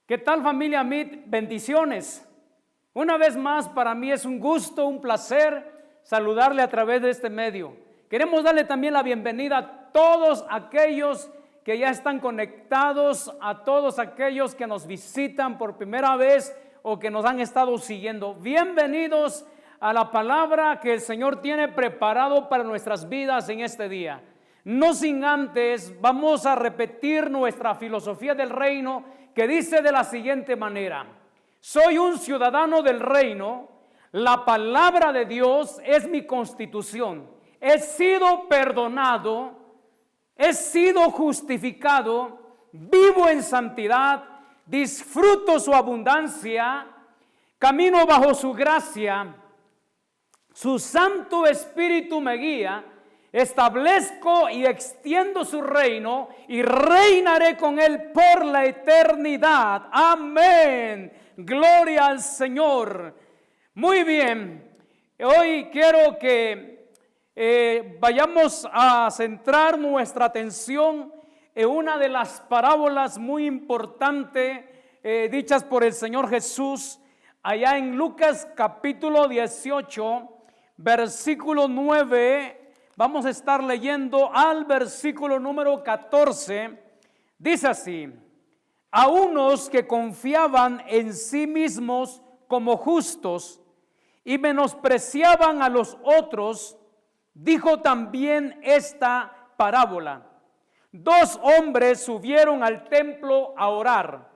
¿Qué tal, familia Meet? Bendiciones. Una vez más, para mí es un gusto, un placer saludarle a través de este medio. Queremos darle también la bienvenida a todos aquellos que ya están conectados, a todos aquellos que nos visitan por primera vez o que nos han estado siguiendo. Bienvenidos a la palabra que el Señor tiene preparado para nuestras vidas en este día. No sin antes, vamos a repetir nuestra filosofía del reino, que dice de la siguiente manera: soy un ciudadano del reino, la palabra de Dios es mi constitución, he sido perdonado, he sido justificado, vivo en santidad, disfruto su abundancia, camino bajo su gracia, su Santo Espíritu me guía. Establezco y extiendo su reino y reinaré con él por la eternidad. Amén. Gloria al Señor. Muy bien. Hoy quiero que vayamos a centrar nuestra atención en una de las parábolas muy importantes dichas por el Señor Jesús allá en Lucas capítulo 18, versículo 9. Vamos a estar leyendo al versículo número 14. Dice así: a unos que confiaban en sí mismos como justos y menospreciaban a los otros, dijo también esta parábola. Dos hombres subieron al templo a orar.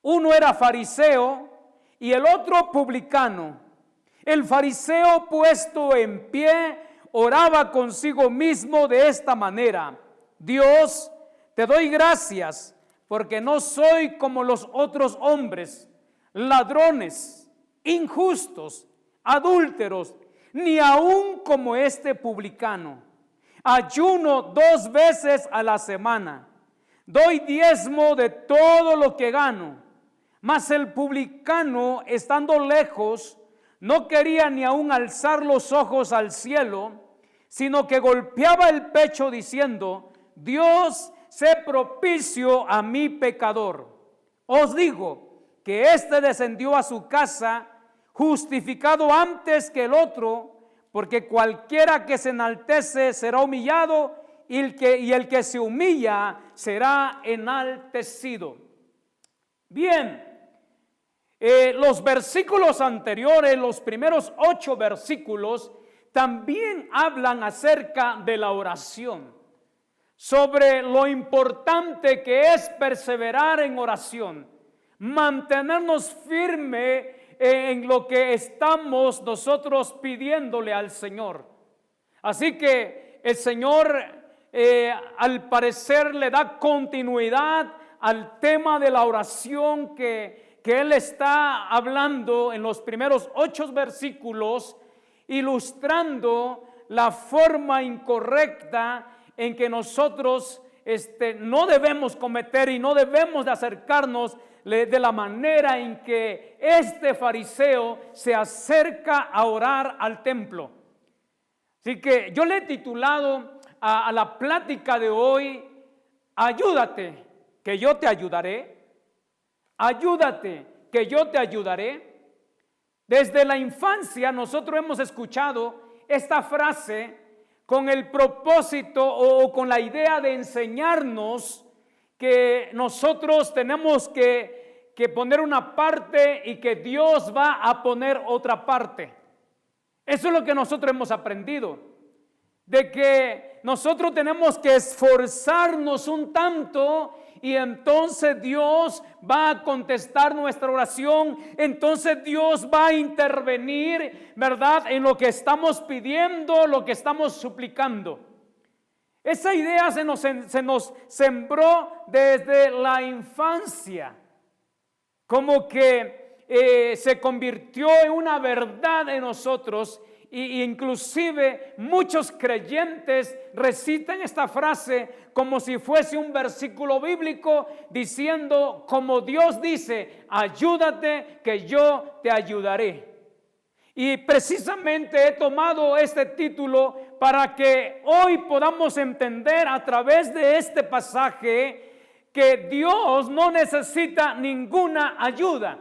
Uno era fariseo y el otro publicano. El fariseo, puesto en pie, oraba consigo mismo de esta manera: Dios, te doy gracias porque no soy como los otros hombres, ladrones, injustos, adúlteros, ni aun como este publicano. Ayuno 2 veces a la semana, doy diezmo de todo lo que gano. Mas el publicano, estando lejos, no quería ni aun alzar los ojos al cielo, sino que golpeaba el pecho diciendo: Dios, sé propicio a mi pecador. Os digo que éste descendió a su casa justificado antes que el otro, porque cualquiera que se enaltece será humillado, y el que se humilla será enaltecido. Bien. Los versículos anteriores, los primeros 8 versículos, también hablan acerca de la oración, sobre lo importante que es perseverar en oración, mantenernos firme en lo que estamos nosotros pidiéndole al Señor. Así que el Señor al parecer le da continuidad al tema de la oración que Él está hablando en los primeros 8 versículos, ilustrando la forma incorrecta en que nosotros no debemos cometer y no debemos de acercarnos de la manera en que este fariseo se acerca a orar al templo. Así que yo le he titulado a la plática de hoy: ayúdate, que yo te ayudaré. Ayúdate, que yo te ayudaré. Desde la infancia nosotros hemos escuchado esta frase con el propósito o con la idea de enseñarnos que nosotros tenemos que poner una parte y que Dios va a poner otra parte. Eso es lo que nosotros hemos aprendido, de que nosotros tenemos que esforzarnos un tanto y entonces Dios va a contestar nuestra oración, entonces Dios va a intervenir, ¿verdad?, en lo que estamos pidiendo, lo que estamos suplicando. Esa idea se nos sembró desde la infancia, como que se convirtió en una verdad en nosotros. Y inclusive muchos creyentes recitan esta frase como si fuese un versículo bíblico, diciendo, como Dios dice: ayúdate, que yo te ayudaré. Y precisamente he tomado este título para que hoy podamos entender a través de este pasaje que Dios no necesita ninguna ayuda,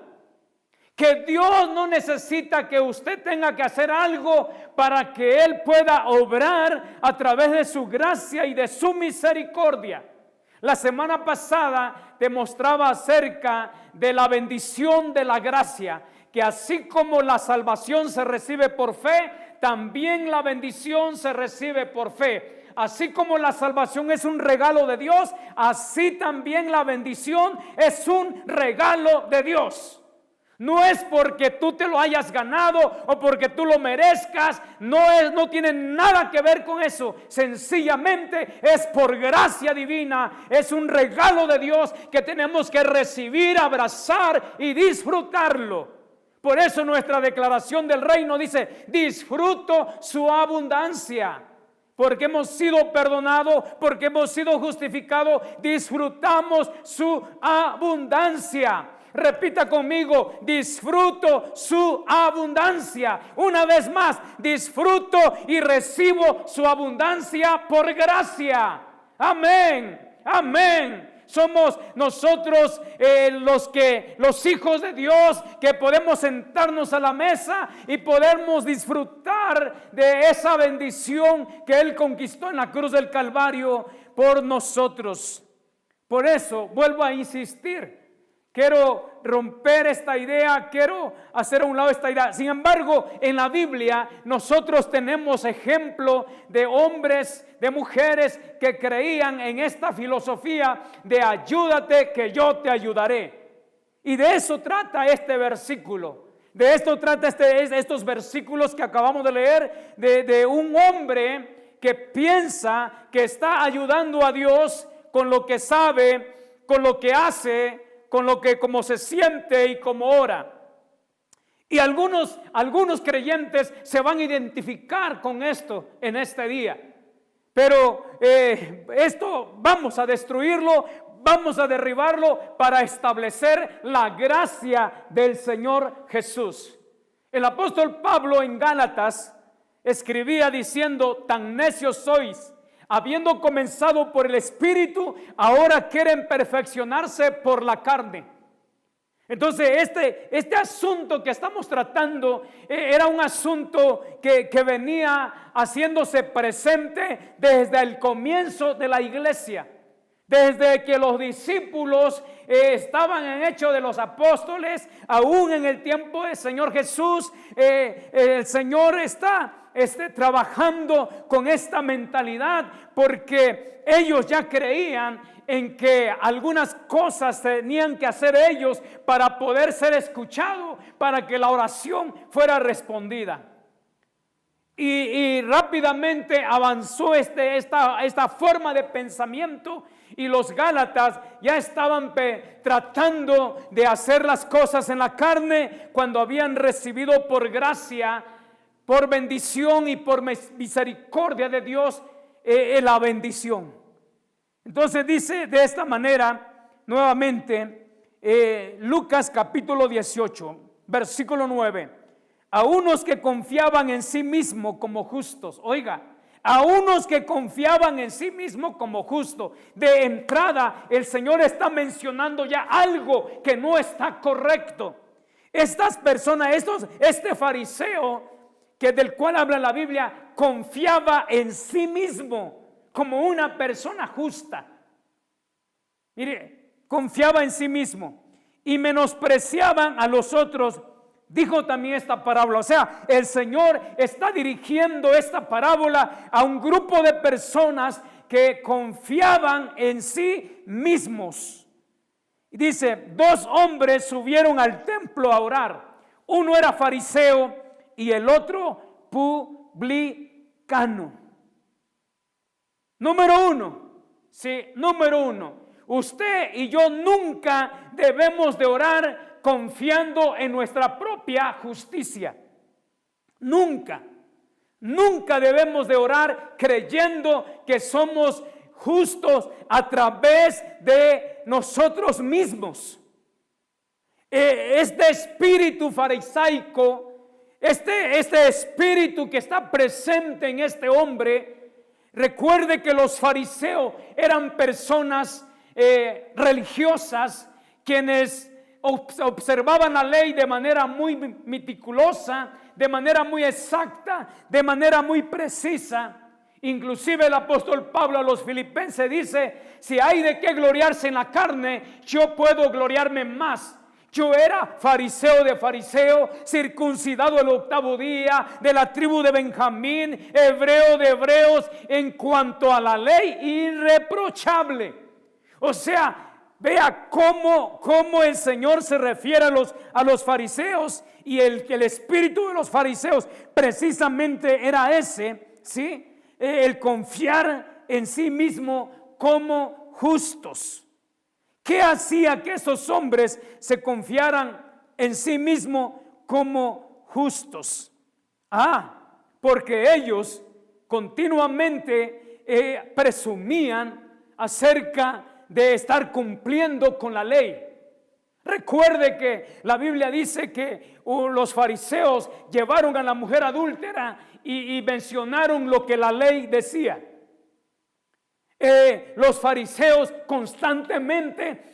que Dios no necesita que usted tenga que hacer algo para que Él pueda obrar a través de su gracia y de su misericordia. La semana pasada te mostraba acerca de la bendición de la gracia, que así como la salvación se recibe por fe, también la bendición se recibe por fe. Así como la salvación es un regalo de Dios, así también la bendición es un regalo de Dios. No es porque tú te lo hayas ganado o porque tú lo merezcas, no tiene nada que ver con eso. Sencillamente es por gracia divina, es un regalo de Dios que tenemos que recibir, abrazar y disfrutarlo. Por eso nuestra declaración del reino dice: disfruto su abundancia. Porque hemos sido perdonados, porque hemos sido justificados, disfrutamos su abundancia. Repita conmigo: disfruto su abundancia. Una vez más, disfruto y recibo su abundancia por gracia. Amén, amén. Somos nosotros los hijos de Dios, que podemos sentarnos a la mesa y podemos disfrutar de esa bendición que Él conquistó en la cruz del Calvario por nosotros. Por eso vuelvo a insistir. Quiero romper esta idea, quiero hacer a un lado esta idea. Sin embargo, en la Biblia nosotros tenemos ejemplo de hombres, de mujeres que creían en esta filosofía de ayúdate que yo te ayudaré. Y de eso trata este versículo. De esto trata estos versículos que acabamos de leer, de un hombre que piensa que está ayudando a Dios con lo que sabe, con lo que hace, con lo que como se siente y como ora. Y algunos creyentes se van a identificar con esto en este día. Pero esto vamos a destruirlo, vamos a derribarlo para establecer la gracia del Señor Jesús. El apóstol Pablo en Gálatas escribía diciendo: tan necios sois, habiendo comenzado por el Espíritu, ahora quieren perfeccionarse por la carne. Entonces este asunto que estamos tratando era un asunto que venía haciéndose presente desde el comienzo de la iglesia. Desde que los discípulos estaban en Hechos de los Apóstoles, aún en el tiempo del Señor Jesús, el Señor está trabajando con esta mentalidad, porque ellos ya creían en que algunas cosas tenían que hacer ellos para poder ser escuchados, para que la oración fuera respondida. Y rápidamente avanzó esta forma de pensamiento, y los Gálatas ya estaban tratando de hacer las cosas en la carne cuando habían recibido por gracia, por bendición y por misericordia de Dios la bendición. Entonces dice de esta manera nuevamente Lucas capítulo 18 versículo 9: a unos que confiaban en sí mismos como justos. Oiga, a unos que confiaban en sí mismos como justos. De entrada el Señor está mencionando ya algo que no está correcto. Estas personas, este fariseo del cual habla la Biblia, confiaba en sí mismo como una persona justa. Mire, confiaba en sí mismo y menospreciaban a los otros. Dijo también esta parábola. O sea, el Señor está dirigiendo esta parábola a un grupo de personas que confiaban en sí mismos. Y dice: dos hombres subieron al templo a orar. Uno era fariseo y el otro publicano. Número uno, usted y yo nunca debemos de orar confiando en nuestra propia justicia. Nunca debemos de orar creyendo que somos justos a través de nosotros mismos. Este espíritu farisaico, este espíritu que está presente en este hombre. Recuerde que los fariseos eran personas religiosas, quienes observaban la ley de manera muy meticulosa, de manera muy exacta, de manera muy precisa. Inclusive el apóstol Pablo a los filipenses dice: si hay de qué gloriarse en la carne, yo puedo gloriarme más. Yo era fariseo de fariseo, circuncidado el 8º día, de la tribu de Benjamín, hebreo de hebreos, en cuanto a la ley, irreprochable. O sea, vea cómo el Señor se refiere a los fariseos, y el espíritu de los fariseos precisamente era ese, ¿sí? El confiar en sí mismo como justos. ¿Qué hacía que esos hombres se confiaran en sí mismos como justos? Porque ellos continuamente presumían acerca de estar cumpliendo con la ley. Recuerde que la Biblia dice que los fariseos llevaron a la mujer adúltera y mencionaron lo que la ley decía. Los fariseos constantemente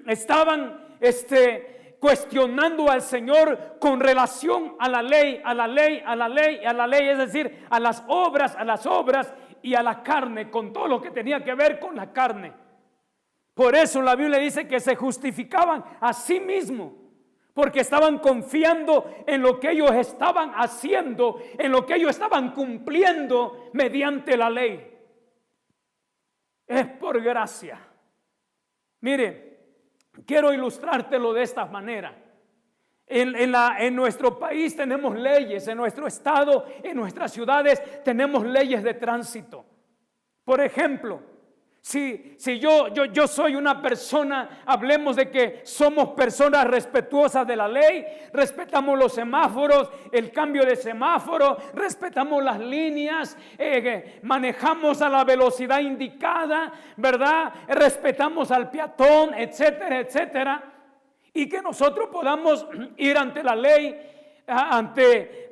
estaban cuestionando al Señor con relación a la ley, a la ley, a la ley, a la ley, es decir, a las obras y a la carne, con todo lo que tenía que ver con la carne. Por eso la Biblia dice que se justificaban a sí mismos, porque estaban confiando en lo que ellos estaban haciendo, en lo que ellos estaban cumpliendo mediante la ley. Es por gracia. Mire, quiero ilustrártelo de esta manera. En nuestro país tenemos leyes, en nuestro estado, en nuestras ciudades tenemos leyes de tránsito. Por ejemplo, si yo soy una persona, hablemos de que somos personas respetuosas de la ley, respetamos los semáforos, el cambio de semáforo, respetamos las líneas, manejamos a la velocidad indicada, ¿verdad? Respetamos al peatón, etcétera, etcétera. Y que nosotros podamos ir ante la ley, ante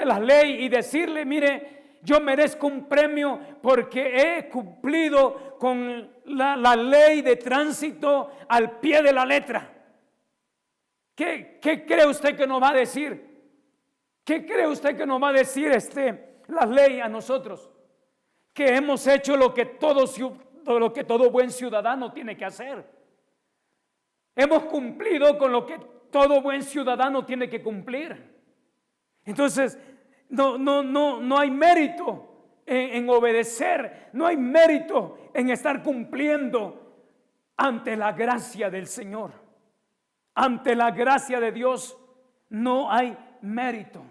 la ley y decirle: mire, yo merezco un premio porque he cumplido con la ley de tránsito al pie de la letra. ¿Qué cree usted que nos va a decir? ¿Qué cree usted que nos va a decir la ley a nosotros? Que hemos hecho lo que todo buen ciudadano tiene que hacer. Hemos cumplido con lo que todo buen ciudadano tiene que cumplir. Entonces, no hay mérito en obedecer, no hay mérito en estar cumpliendo ante la gracia del Señor. Ante la gracia de Dios no hay mérito.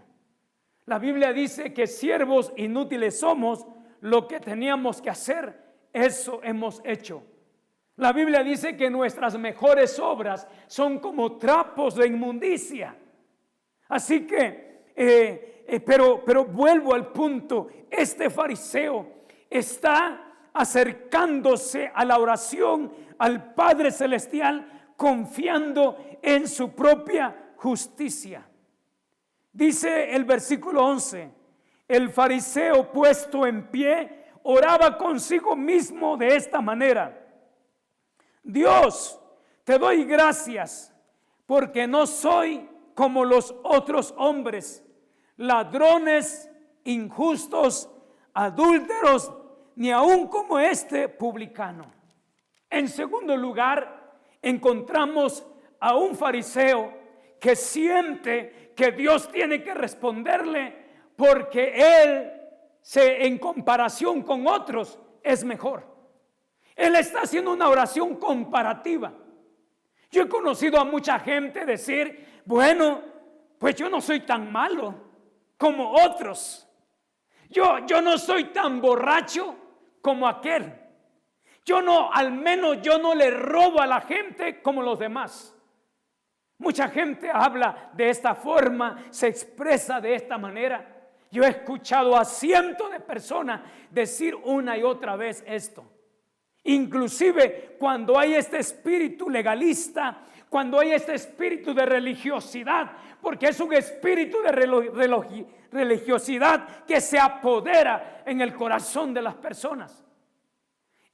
La Biblia dice que siervos inútiles somos, lo que teníamos que hacer, eso hemos hecho. La Biblia dice que nuestras mejores obras son como trapos de inmundicia. Así que pero vuelvo al punto. Este fariseo está acercándose a la oración al Padre Celestial, confiando en su propia justicia. Dice el versículo 11: el fariseo, puesto en pie, oraba consigo mismo de esta manera: Dios, te doy gracias porque no soy como los otros hombres, ladrones, injustos, adúlteros, ni aun como este publicano. En segundo lugar, encontramos a un fariseo que siente que Dios tiene que responderle porque él, en comparación con otros, es mejor. Él está haciendo una oración comparativa. Yo he conocido a mucha gente decir: bueno, pues yo no soy tan malo como otros. Yo no soy tan borracho como aquel. Al menos yo no le robo a la gente como los demás. Mucha gente habla de esta forma, se expresa de esta manera. Yo he escuchado a cientos de personas decir una y otra vez esto. Inclusive cuando hay este espíritu legalista, cuando hay este espíritu de religiosidad, porque es un espíritu de religiosidad que se apodera en el corazón de las personas.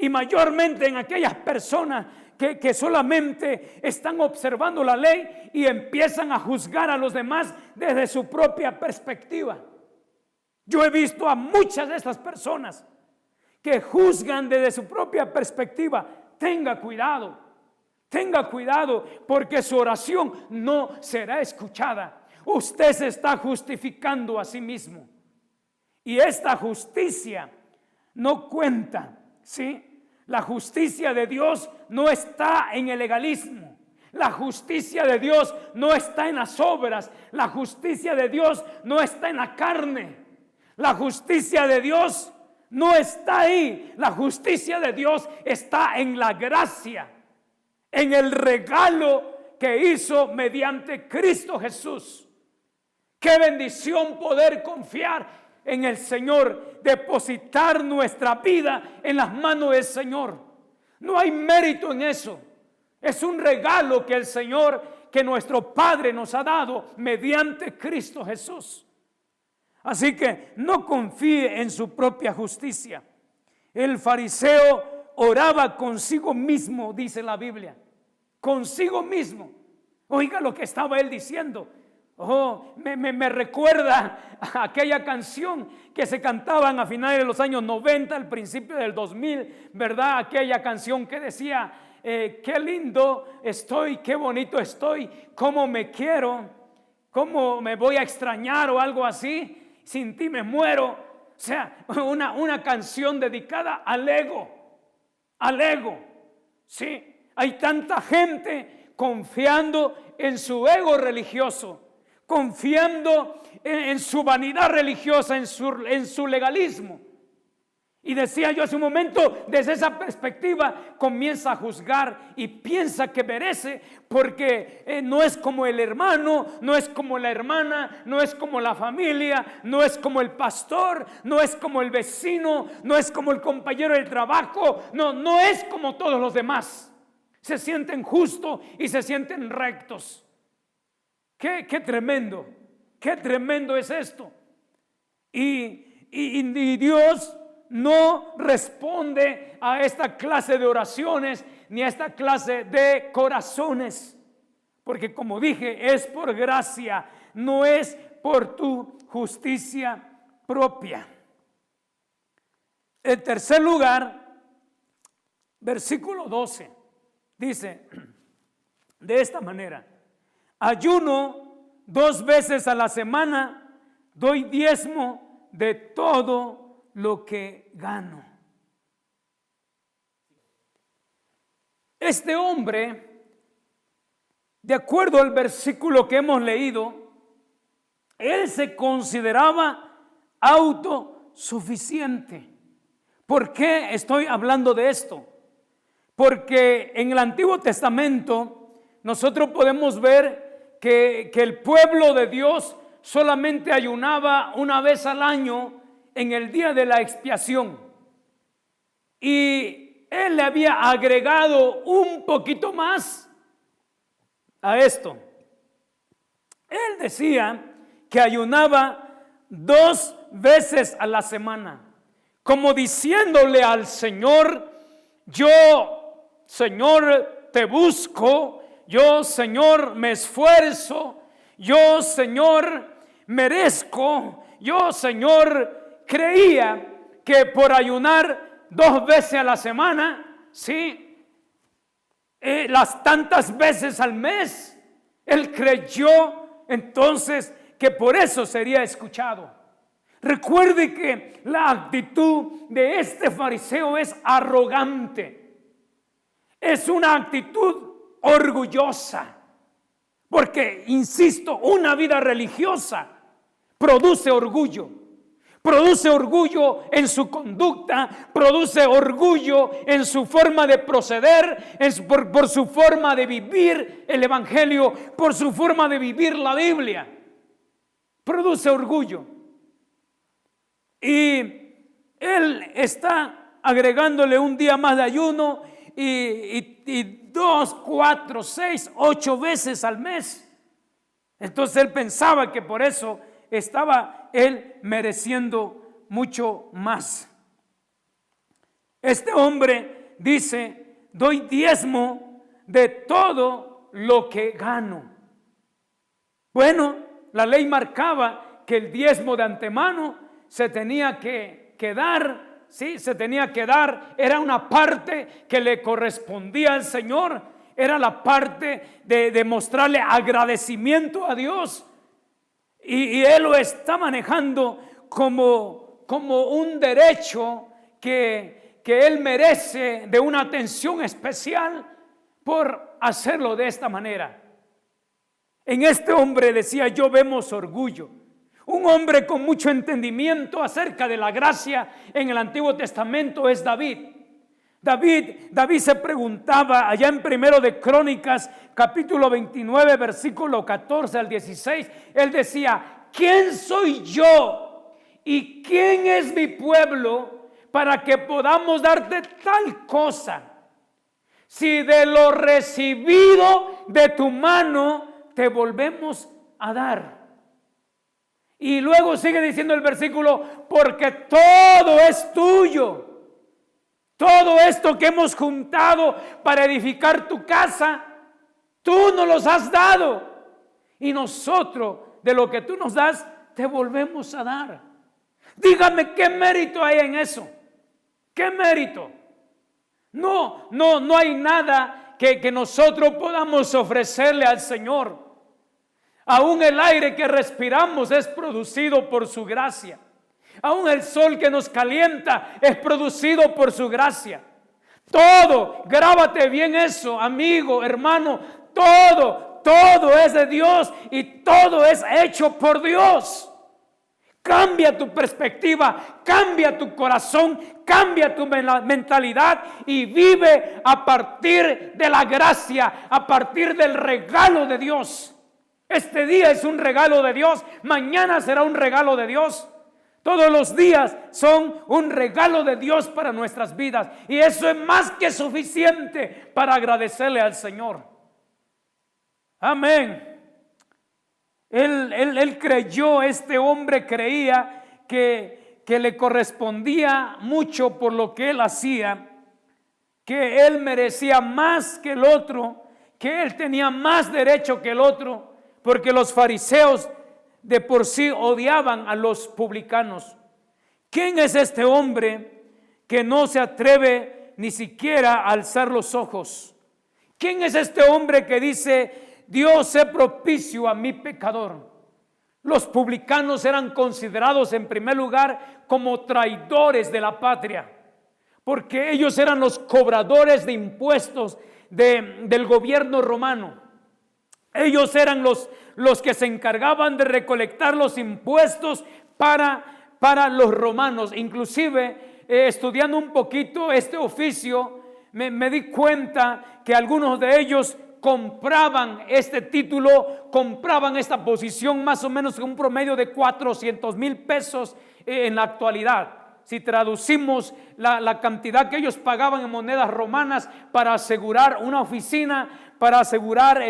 y mayormente en aquellas personas que solamente están observando la ley y empiezan a juzgar a los demás desde su propia perspectiva. Yo he visto a muchas de estas personas que juzgan desde su propia perspectiva. Tenga cuidado, porque su oración no será escuchada. Usted se está justificando a sí mismo. Y esta justicia no cuenta, ¿sí? La justicia de Dios no está en el legalismo. La justicia de Dios no está en las obras. La justicia de Dios no está en la carne. La justicia de Dios no está ahí. La justicia de Dios está en la gracia, en el regalo que hizo mediante Cristo Jesús. Qué bendición poder confiar en el Señor, depositar nuestra vida en las manos del Señor. No hay mérito en eso. Es un regalo que el Señor, que nuestro Padre nos ha dado mediante Cristo Jesús. Así que no confíe en su propia justicia. El fariseo oraba consigo mismo, dice la Biblia. Consigo mismo. Oiga lo que estaba él diciendo. Me recuerda a aquella canción que se cantaban a finales de los años 90, al principio del 2000, ¿verdad? Aquella canción que decía, qué lindo estoy, qué bonito estoy, cómo me quiero, cómo me voy a extrañar o algo así, sin ti me muero. O sea, una canción dedicada al ego, ¿sí? Hay tanta gente confiando en su ego religioso, confiando en su vanidad religiosa, en su legalismo. Y decía yo hace un momento, desde esa perspectiva comienza a juzgar y piensa que merece, porque no es como el hermano, no es como la hermana, no es como la familia, no es como el pastor, no es como el vecino, no es como el compañero del trabajo, no es como todos los demás. Se sienten justos y se sienten rectos. Qué tremendo es esto. Y Dios no responde a esta clase de oraciones ni a esta clase de corazones, porque como dije, es por gracia, no es por tu justicia propia. En tercer lugar, versículo 12 dice de esta manera: ayuno 2 veces a la semana, doy diezmo de todo lo que gano. Este hombre, de acuerdo al versículo que hemos leído, él se consideraba autosuficiente. ¿Por qué estoy hablando de esto? Porque en el Antiguo Testamento nosotros podemos ver que el pueblo de Dios solamente ayunaba una vez al año en el día de la expiación. Y él le había agregado un poquito más a esto. Él decía que ayunaba 2 veces a la semana, como diciéndole al Señor: yo, Señor, te busco, yo, Señor, me esfuerzo, yo, Señor, merezco, yo, Señor, creía que por ayunar 2 veces a la semana, ¿sí? Las tantas veces al mes, él creyó entonces que por eso sería escuchado. Recuerde que la actitud de este fariseo es arrogante, es una actitud orgullosa, porque, insisto, una vida religiosa produce orgullo en su conducta, produce orgullo en su forma de proceder, por su forma de vivir el evangelio, por su forma de vivir la Biblia. Produce orgullo. Y él está agregándole un día más de ayuno y 2, 4, 6, 8 veces al mes. Entonces él pensaba que por eso estaba él mereciendo mucho más. Este hombre dice: doy diezmo de todo lo que gano. Bueno, la ley marcaba que el diezmo de antemano se tenía que dar, sí, se tenía que dar. Era una parte que le correspondía al Señor. Era la parte de mostrarle agradecimiento a Dios. Y él lo está manejando como un derecho que él merece, de una atención especial por hacerlo de esta manera. En este hombre, decía yo, vemos orgullo. Un hombre con mucho entendimiento acerca de la gracia en el Antiguo Testamento es David. David se preguntaba allá en Primero de Crónicas, capítulo 29, versículo 14 al 16. Él decía: ¿quién soy yo y quién es mi pueblo para que podamos darte tal cosa? Si de lo recibido de tu mano te volvemos a dar. Y luego sigue diciendo el versículo: porque todo es tuyo. Todo esto que hemos juntado para edificar tu casa, tú nos los has dado. Y nosotros, de lo que tú nos das, te volvemos a dar. Dígame, ¿qué mérito hay en eso? ¿Qué mérito? No hay nada que nosotros podamos ofrecerle al Señor. Aún el aire que respiramos es producido por su gracia. Aún el sol que nos calienta es producido por su gracia. Todo, grábate bien eso, amigo, hermano, todo es de Dios y todo es hecho por Dios. Cambia tu perspectiva, cambia tu corazón, cambia tu mentalidad y vive a partir de la gracia, a partir del regalo de Dios. Este día es un regalo de Dios, mañana será un regalo de Dios. Todos los días son un regalo de Dios para nuestras vidas. Y eso es más que suficiente para agradecerle al Señor. Amén. Él creyó, este hombre creía que le correspondía mucho por lo que él hacía, que él merecía más que el otro, que él tenía más derecho que el otro, porque los fariseos de por sí odiaban a los publicanos. ¿Quién es este hombre que no se atreve ni siquiera a alzar los ojos? ¿Quién es este hombre que dice: Dios sé propicio a mi pecador? Los publicanos eran considerados en primer lugar como traidores de la patria, porque ellos eran los cobradores de impuestos del gobierno romano. Ellos eran los que se encargaban de recolectar los impuestos para los romanos. Inclusive, estudiando un poquito este oficio, me di cuenta que algunos de ellos compraban este título, compraban esta posición más o menos con un promedio de 400,000 pesos en la actualidad. Si traducimos la cantidad que ellos pagaban en monedas romanas para asegurar una oficina, para asegurar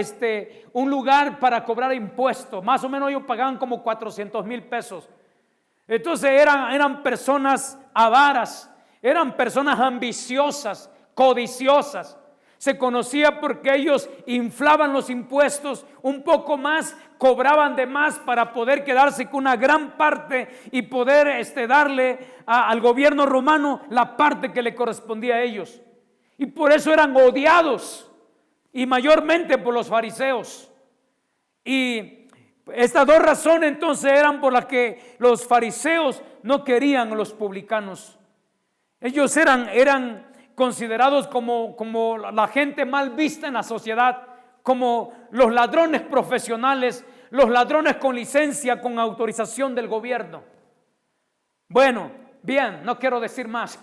un lugar para cobrar impuestos, más o menos ellos pagaban como 400,000 pesos. Entonces eran personas avaras, eran personas ambiciosas, codiciosas. Se conocía porque ellos inflaban los impuestos un poco más, cobraban de más para poder quedarse con una gran parte y poder darle al gobierno romano la parte que le correspondía a ellos. Y por eso eran odiados, y mayormente por los fariseos. Y estas dos razones entonces eran por las que los fariseos no querían a los publicanos. Ellos eran considerados como la gente mal vista en la sociedad, como los ladrones profesionales, los ladrones con licencia, con autorización del gobierno. Bueno, bien, no quiero decir más,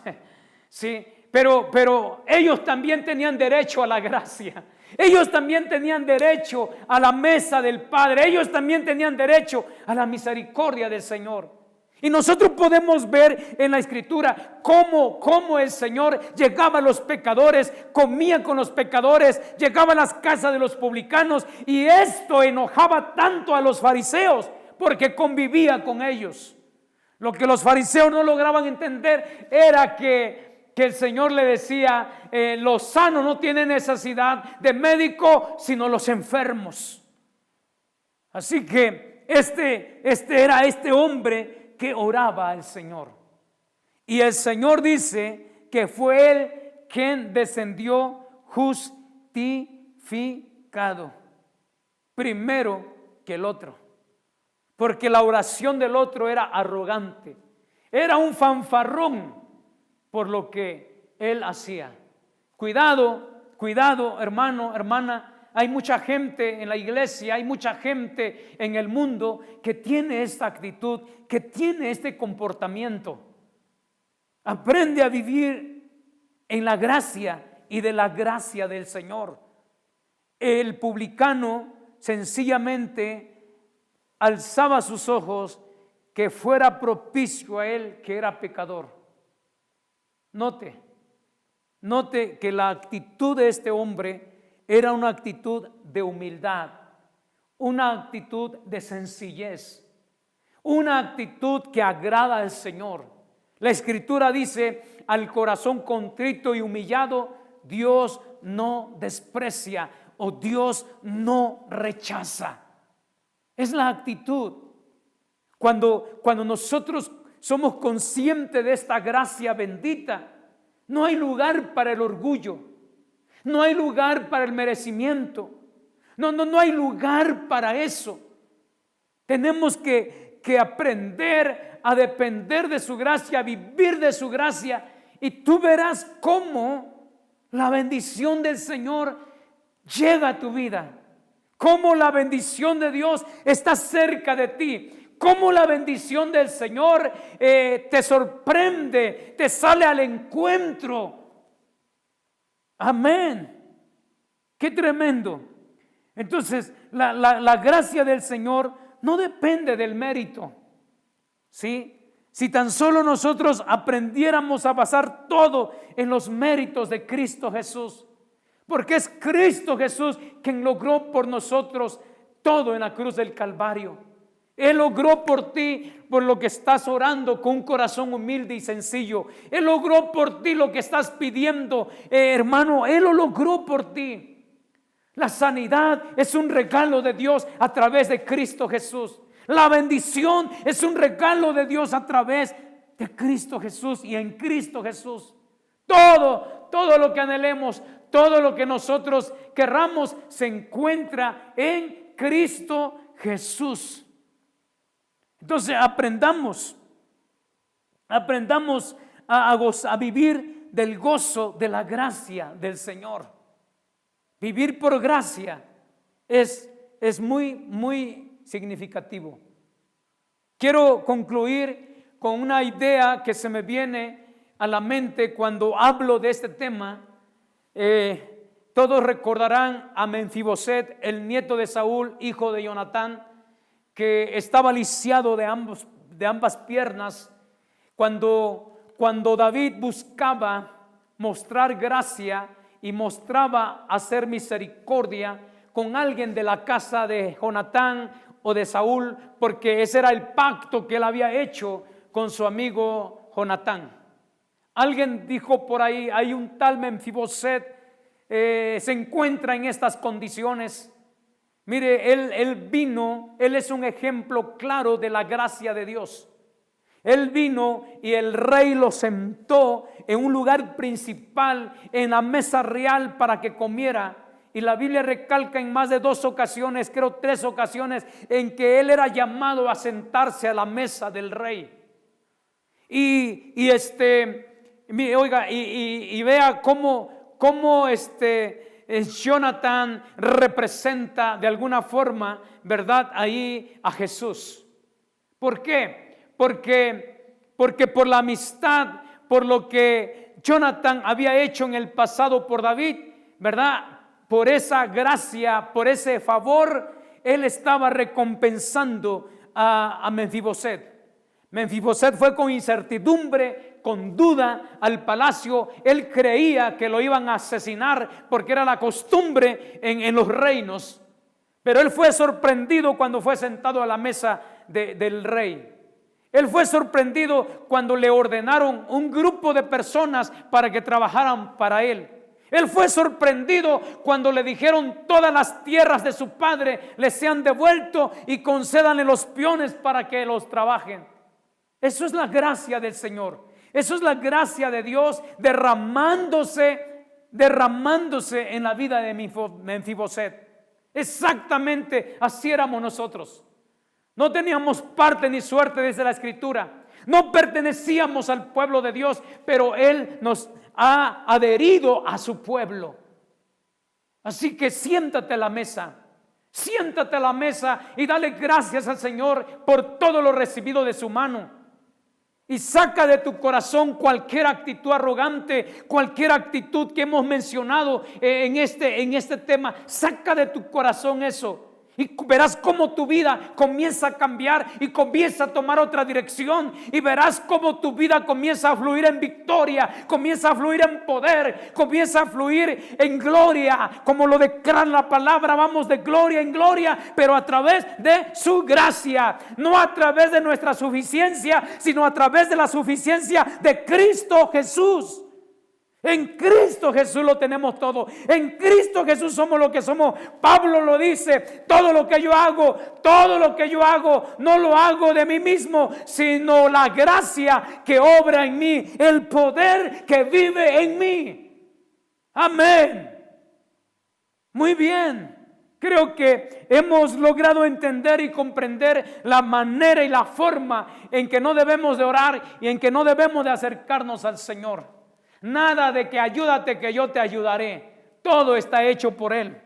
sí, pero ellos también tenían derecho a la gracia. Ellos también tenían derecho a la mesa del Padre. Ellos también tenían derecho a la misericordia del Señor. Y nosotros podemos ver en la Escritura cómo el Señor llegaba a los pecadores, comía con los pecadores, llegaba a las casas de los publicanos, y esto enojaba tanto a los fariseos porque convivía con ellos. Lo que los fariseos no lograban entender era que que el Señor le decía, los sanos no tienen necesidad de médico, sino los enfermos. Así que este era este hombre que oraba al Señor. Y el Señor dice que fue él quien descendió justificado primero que el otro, porque la oración del otro era arrogante, era un fanfarrón por lo que él hacía. Cuidado, hermano, hermana, hay mucha gente en la iglesia, hay mucha gente en el mundo que tiene esta actitud, que tiene este comportamiento. Aprende a vivir en la gracia y de la gracia del Señor. El publicano sencillamente alzaba sus ojos que fuera propicio a él que era pecador. Note que la actitud de este hombre era una actitud de humildad, una actitud de sencillez, una actitud que agrada al Señor. La Escritura dice, al corazón contrito y humillado, Dios no desprecia o Dios no rechaza. Es la actitud. Cuando nosotros somos conscientes de esta gracia bendita, no hay lugar para el orgullo, no hay lugar para el merecimiento, no hay lugar para eso. Tenemos que aprender a depender de su gracia, a vivir de su gracia, y tú verás cómo la bendición del Señor llega a tu vida, cómo la bendición de Dios está cerca de ti, cómo la bendición del Señor te sorprende, te sale al encuentro. Amén. Qué tremendo. Entonces la gracia del Señor no depende del mérito, ¿sí? Si tan solo nosotros aprendiéramos a basar todo en los méritos de Cristo Jesús, porque es Cristo Jesús quien logró por nosotros todo en la cruz del Calvario. Él logró por ti, por lo que estás orando con un corazón humilde y sencillo. Él logró por ti lo que estás pidiendo, hermano. Él lo logró por ti. La sanidad es un regalo de Dios a través de Cristo Jesús. La bendición es un regalo de Dios a través de Cristo Jesús y en Cristo Jesús. Todo lo que anhelemos, todo lo que nosotros querramos se encuentra en Cristo Jesús. Entonces aprendamos a vivir del gozo de la gracia del Señor. Vivir por gracia es muy significativo. Quiero concluir con una idea que se me viene a la mente cuando hablo de este tema. Todos recordarán a Menfiboset, el nieto de Saúl, hijo de Jonatán, que estaba lisiado de ambas piernas. Cuando David buscaba mostrar gracia y mostraba hacer misericordia con alguien de la casa de Jonatán o de Saúl, porque ese era el pacto que él había hecho con su amigo Jonatán. Alguien dijo por ahí, hay un tal Menfiboset, se encuentra en estas condiciones. Mire, él es un ejemplo claro de la gracia de Dios. Él vino y el rey lo sentó en un lugar principal, en la mesa real para que comiera. Y la Biblia recalca en más de 2 ocasiones, creo 3 ocasiones, en que él era llamado a sentarse a la mesa del rey. Y vea cómo Jonatán representa de alguna forma, ¿verdad?, ahí a Jesús. ¿Por qué? Porque por la amistad, por lo que Jonatán había hecho en el pasado por David, ¿verdad?, por esa gracia, por ese favor, él estaba recompensando a Menfiboset. Menfiboset fue con incertidumbre, con duda al palacio. Él creía que lo iban a asesinar porque era la costumbre en los reinos. Pero él fue sorprendido cuando fue sentado a la mesa del rey. Él fue sorprendido cuando le ordenaron un grupo de personas para que trabajaran para él. Él fue sorprendido cuando le dijeron todas las tierras de su padre le sean devuelto y concédanle los peones para que los trabajen. Eso es la gracia del Señor. Eso es la gracia de Dios derramándose en la vida de Mefiboset. Exactamente así éramos nosotros. No teníamos parte ni suerte desde la Escritura. No pertenecíamos al pueblo de Dios, pero Él nos ha adherido a su pueblo. Así que siéntate a la mesa. Siéntate a la mesa y dale gracias al Señor por todo lo recibido de su mano. Y saca de tu corazón cualquier actitud arrogante, cualquier actitud que hemos mencionado en este tema. Saca de tu corazón eso. Y verás cómo tu vida comienza a cambiar y comienza a tomar otra dirección. Y verás cómo tu vida comienza a fluir en victoria, comienza a fluir en poder, comienza a fluir en gloria. Como lo declara la palabra, vamos de gloria en gloria, pero a través de su gracia. No a través de nuestra suficiencia, sino a través de la suficiencia de Cristo Jesús. En Cristo Jesús lo tenemos todo. En Cristo Jesús somos lo que somos. Pablo lo dice: todo lo que yo hago, no lo hago de mí mismo, sino la gracia que obra en mí, el poder que vive en mí. Amén. Muy bien. Creo que hemos logrado entender y comprender la manera y la forma en que no debemos de orar y en que no debemos de acercarnos al Señor. Nada de que ayúdate que yo te ayudaré. Todo está hecho por Él.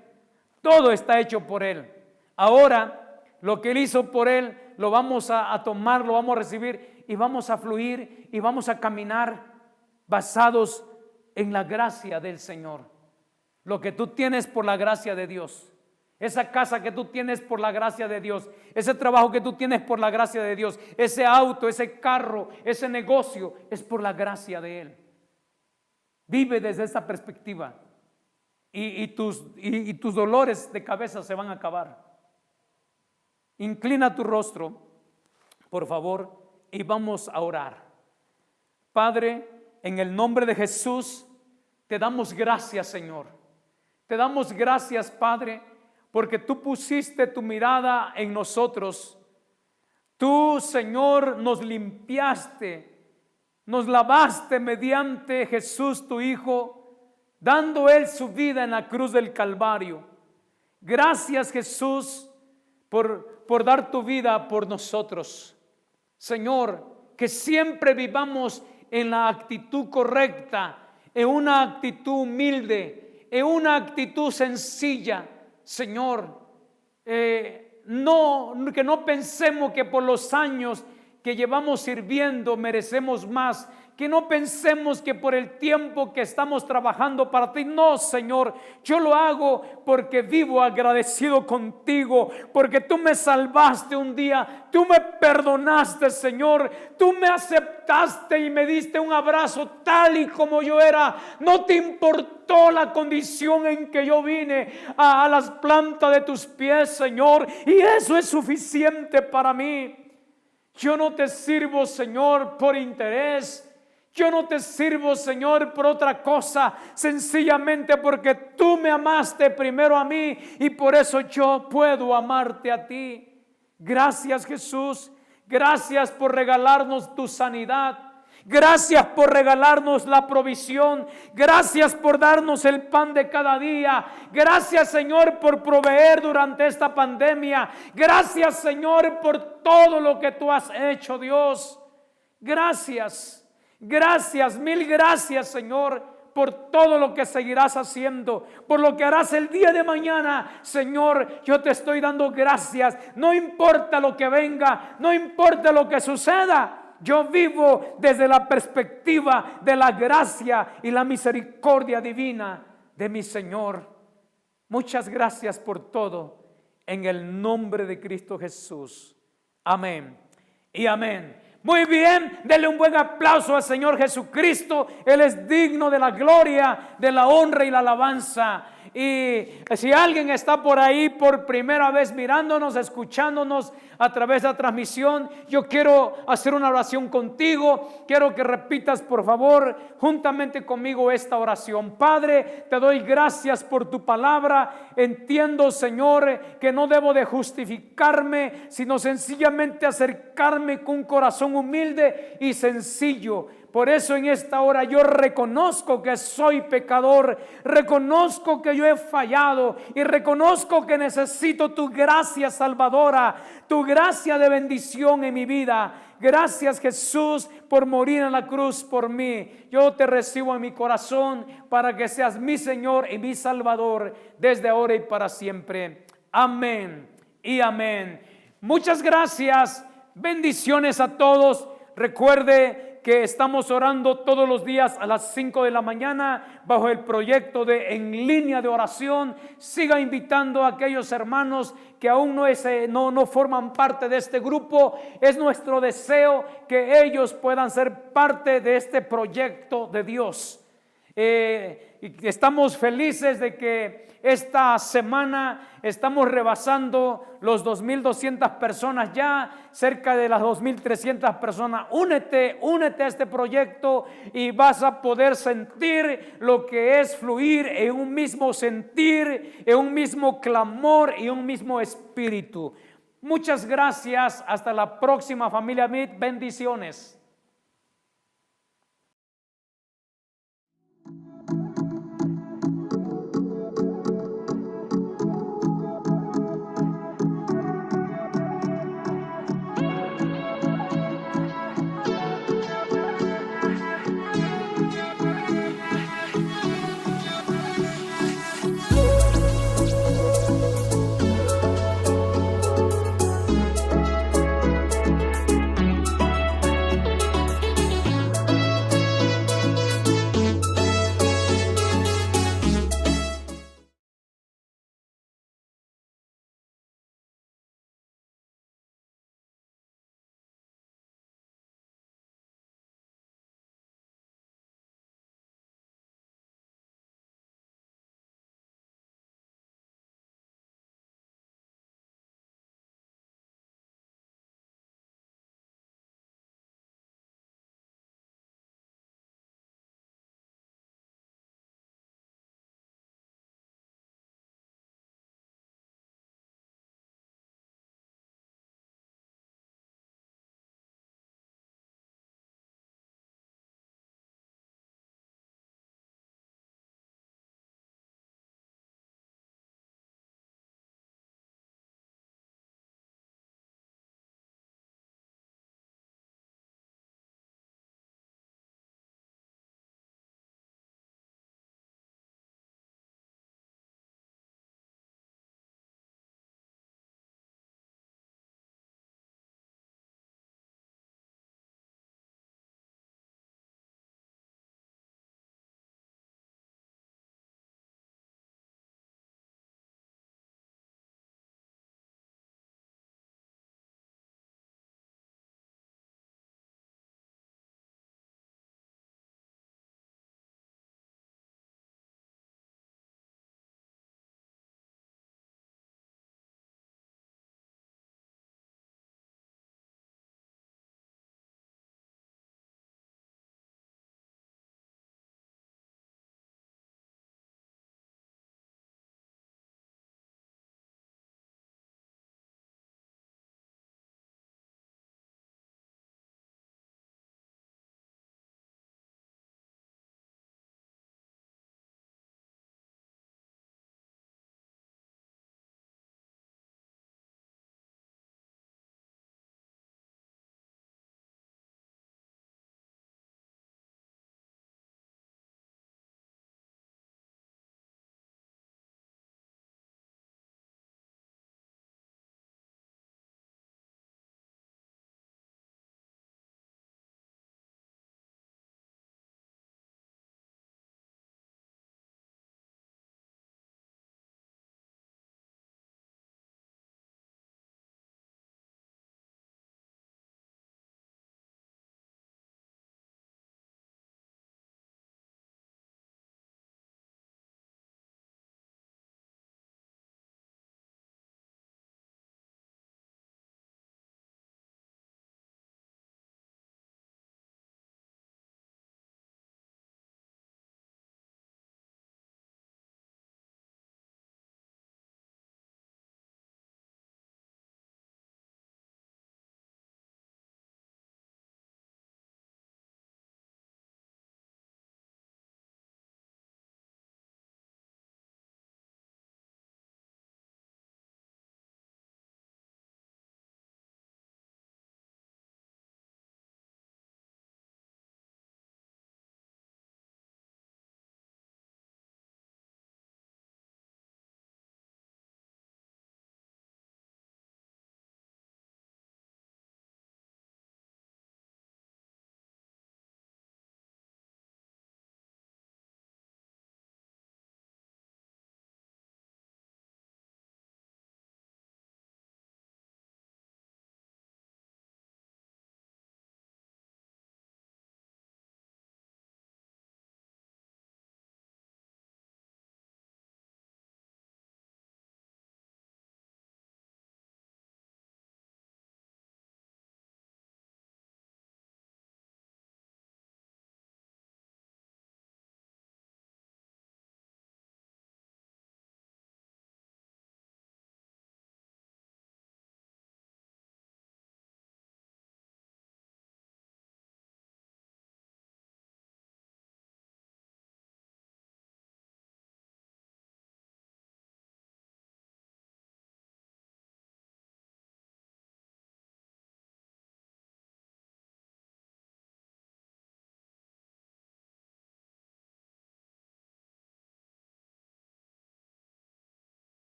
Todo está hecho por Él. Ahora, lo que Él hizo por Él, lo vamos a tomar, lo vamos a recibir y vamos a fluir y vamos a caminar basados en la gracia del Señor. Lo que tú tienes por la gracia de Dios. Esa casa que tú tienes por la gracia de Dios. Ese trabajo que tú tienes por la gracia de Dios. Ese auto, ese carro, ese negocio es por la gracia de Él. Vive desde esa perspectiva y tus dolores de cabeza se van a acabar. Inclina tu rostro, por favor, y vamos a orar. Padre, en el nombre de Jesús, te damos gracias, Señor. Te damos gracias, Padre, porque tú pusiste tu mirada en nosotros. Tú, Señor, nos limpiaste. Nos lavaste mediante Jesús tu Hijo, dando Él su vida en la cruz del Calvario. Gracias, Jesús, por dar tu vida por nosotros. Señor, que siempre vivamos en la actitud correcta, en una actitud humilde, en una actitud sencilla. Señor, que no pensemos que por los años que llevamos sirviendo merecemos más, que no pensemos que por el tiempo que estamos trabajando para ti. No, Señor, yo lo hago porque vivo agradecido contigo, porque tú me salvaste un día, tú me perdonaste, Señor, tú me aceptaste y me diste un abrazo tal y como yo era. No te importó la condición en que yo vine a las plantas de tus pies, Señor, y eso es suficiente para mí. Yo no te sirvo, Señor, por interés. Yo no te sirvo, Señor, por otra cosa. Sencillamente porque tú me amaste primero a mí y por eso yo puedo amarte a ti. Gracias, Jesús. Gracias por regalarnos tu sanidad. Gracias por regalarnos la provisión. Gracias por darnos el pan de cada día. Gracias, Señor, por proveer durante esta pandemia. Gracias, Señor, por todo lo que tú has hecho, Dios. Gracias. Gracias, mil gracias, Señor, por todo lo que seguirás haciendo, por lo que harás el día de mañana. Señor, yo te estoy dando gracias. No importa lo que venga, no importa lo que suceda. Yo vivo desde la perspectiva de la gracia y la misericordia divina de mi Señor. Muchas gracias por todo, en el nombre de Cristo Jesús. Amén y amén. Muy bien, denle un buen aplauso al Señor Jesucristo. Él es digno de la gloria, de la honra y la alabanza. Y si alguien está por ahí por primera vez mirándonos, escuchándonos a través de la transmisión, yo quiero hacer una oración contigo. Quiero que repitas por favor juntamente conmigo esta oración. Padre, te doy gracias por tu palabra. Entiendo, Señor, que no debo de justificarme, sino sencillamente acercarme con un corazón humilde y sencillo. Por eso en esta hora yo reconozco que soy pecador, reconozco que yo he fallado y reconozco que necesito tu gracia salvadora, tu gracia de bendición en mi vida. Gracias, Jesús, por morir en la cruz por mí. Yo te recibo en mi corazón para que seas mi Señor y mi Salvador desde ahora y para siempre. Amén y amén. Muchas gracias. Bendiciones a todos. Recuerde que estamos orando todos los días a las 5 de la mañana bajo el proyecto de En Línea de Oración. Siga invitando a aquellos hermanos que aún no forman parte de este grupo. Es nuestro deseo que ellos puedan ser parte de este proyecto de Dios. Y estamos felices de que esta semana estamos rebasando los 2,200 personas ya, cerca de las 2,300 personas. Únete a este proyecto y vas a poder sentir lo que es fluir en un mismo sentir, en un mismo clamor y un mismo espíritu. Muchas gracias. Hasta la próxima, familia Meet. Bendiciones.